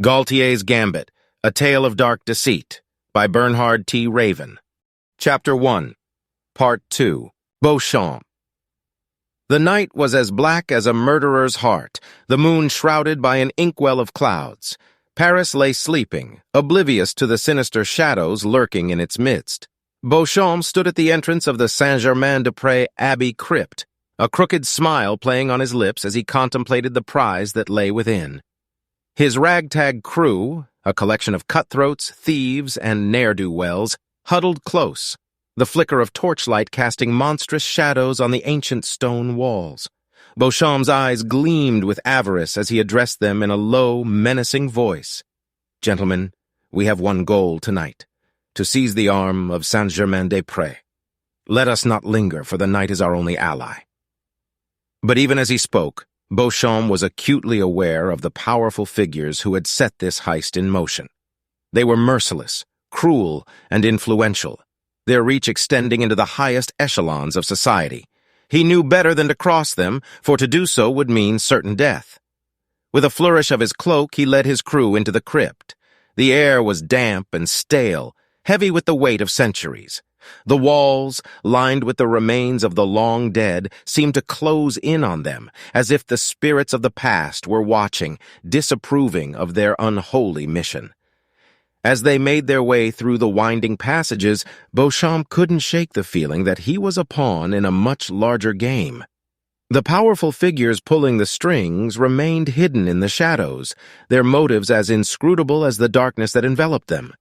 Gaultier's Gambit, A Tale of Dark Deceit, by Bertrand T. Chapter 1, Part 2, Beauchamp. The night was as black as a murderer's heart, the moon shrouded by an inkwell of clouds. Paris lay sleeping, oblivious to the sinister shadows lurking in its midst. Beauchamp stood at the entrance of the Saint-Germain-des-Prés Abbey crypt, a crooked smile playing on his lips as he contemplated the prize that lay within. His ragtag crew, a collection of cutthroats, thieves, and ne'er-do-wells, huddled close, the flicker of torchlight casting monstrous shadows on the ancient stone walls. Beauchamp's eyes gleamed with avarice as he addressed them in a low, menacing voice. "Gentlemen, we have one goal tonight, to seize the arm of Saint-Germain-des-Prés. Let us not linger, for the night is our only ally." But even as he spoke, Beauchamp was acutely aware of the powerful figures who had set this heist in motion. They were merciless, cruel, and influential, their reach extending into the highest echelons of society. He knew better than to cross them, for to do so would mean certain death. With a flourish of his cloak, he led his crew into the crypt. The air was damp and stale, heavy with the weight of centuries. The walls, lined with the remains of the long dead, seemed to close in on them, as if the spirits of the past were watching, disapproving of their unholy mission. As they made their way through the winding passages, Beauchamp couldn't shake the feeling that he was a pawn in a much larger game. The powerful figures pulling the strings remained hidden in the shadows, their motives as inscrutable as the darkness that enveloped them.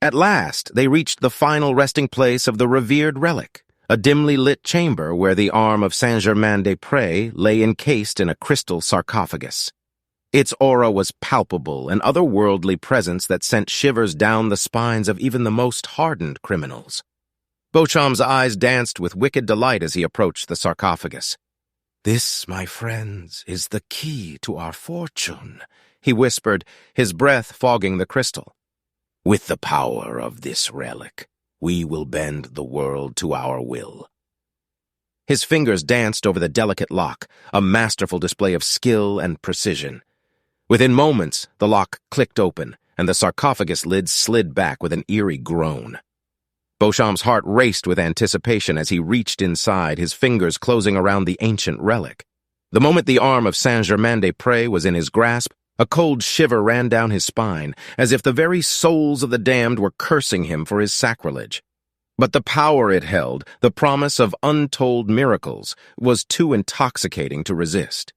At last, they reached the final resting place of the revered relic, a dimly lit chamber where the arm of Saint-Germain-des-Prés lay encased in a crystal sarcophagus. Its aura was palpable, an otherworldly presence that sent shivers down the spines of even the most hardened criminals. Beauchamp's eyes danced with wicked delight as he approached the sarcophagus. "This, my friends, is the key to our fortune," he whispered, his breath fogging the crystal. "With the power of this relic, we will bend the world to our will." His fingers danced over the delicate lock, a masterful display of skill and precision. Within moments, the lock clicked open, and the sarcophagus lid slid back with an eerie groan. Beauchamp's heart raced with anticipation as he reached inside, his fingers closing around the ancient relic. The moment the arm of Saint-Germain-des-Prés was in his grasp, a cold shiver ran down his spine, as if the very souls of the damned were cursing him for his sacrilege. But the power it held, the promise of untold miracles, was too intoxicating to resist.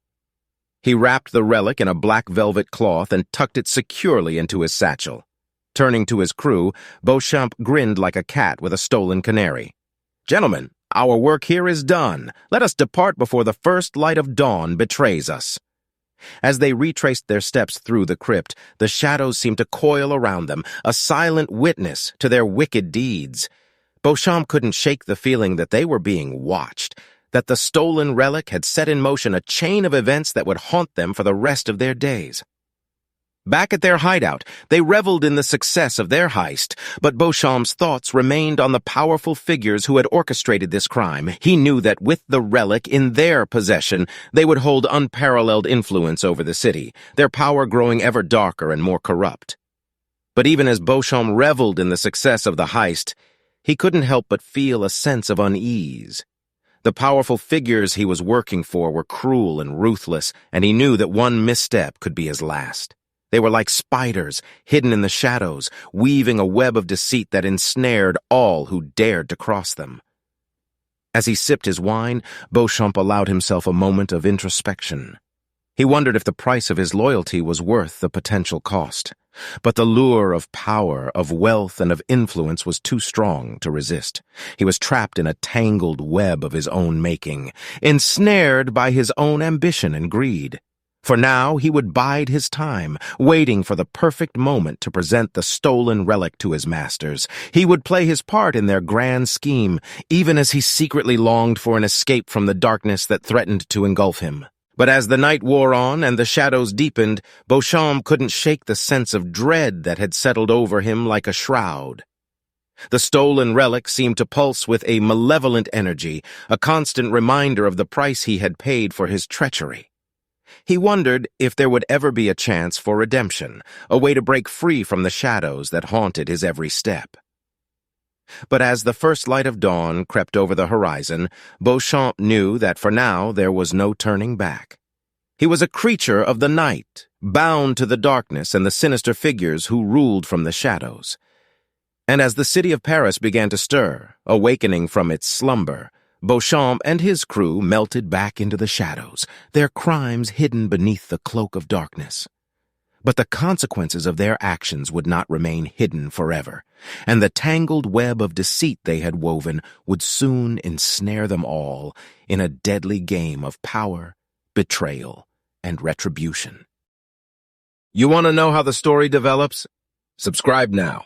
He wrapped the relic in a black velvet cloth and tucked it securely into his satchel. Turning to his crew, Beauchamp grinned like a cat with a stolen canary. "Gentlemen, our work here is done. Let us depart before the first light of dawn betrays us." As they retraced their steps through the crypt, the shadows seemed to coil around them, a silent witness to their wicked deeds. Beauchamp couldn't shake the feeling that they were being watched, that the stolen relic had set in motion a chain of events that would haunt them for the rest of their days. Back at their hideout, they reveled in the success of their heist, but Beauchamp's thoughts remained on the powerful figures who had orchestrated this crime. He knew that with the relic in their possession, they would hold unparalleled influence over the city, their power growing ever darker and more corrupt. But even as Beauchamp reveled in the success of the heist, he couldn't help but feel a sense of unease. The powerful figures he was working for were cruel and ruthless, and he knew that one misstep could be his last. They were like spiders, hidden in the shadows, weaving a web of deceit that ensnared all who dared to cross them. As he sipped his wine, Beauchamp allowed himself a moment of introspection. He wondered if the price of his loyalty was worth the potential cost. But the lure of power, of wealth, and of influence was too strong to resist. He was trapped in a tangled web of his own making, ensnared by his own ambition and greed. For now, he would bide his time, waiting for the perfect moment to present the stolen relic to his masters. He would play his part in their grand scheme, even as he secretly longed for an escape from the darkness that threatened to engulf him. But as the night wore on and the shadows deepened, Beauchamp couldn't shake the sense of dread that had settled over him like a shroud. The stolen relic seemed to pulse with a malevolent energy, a constant reminder of the price he had paid for his treachery. He wondered if there would ever be a chance for redemption, a way to break free from the shadows that haunted his every step. But as the first light of dawn crept over the horizon, Beauchamp knew that for now there was no turning back. He was a creature of the night, bound to the darkness and the sinister figures who ruled from the shadows. And as the city of Paris began to stir, awakening from its slumber, Beauchamp and his crew melted back into the shadows, their crimes hidden beneath the cloak of darkness. But the consequences of their actions would not remain hidden forever, and the tangled web of deceit they had woven would soon ensnare them all in a deadly game of power, betrayal, and retribution. You want to know how the story develops? Subscribe now.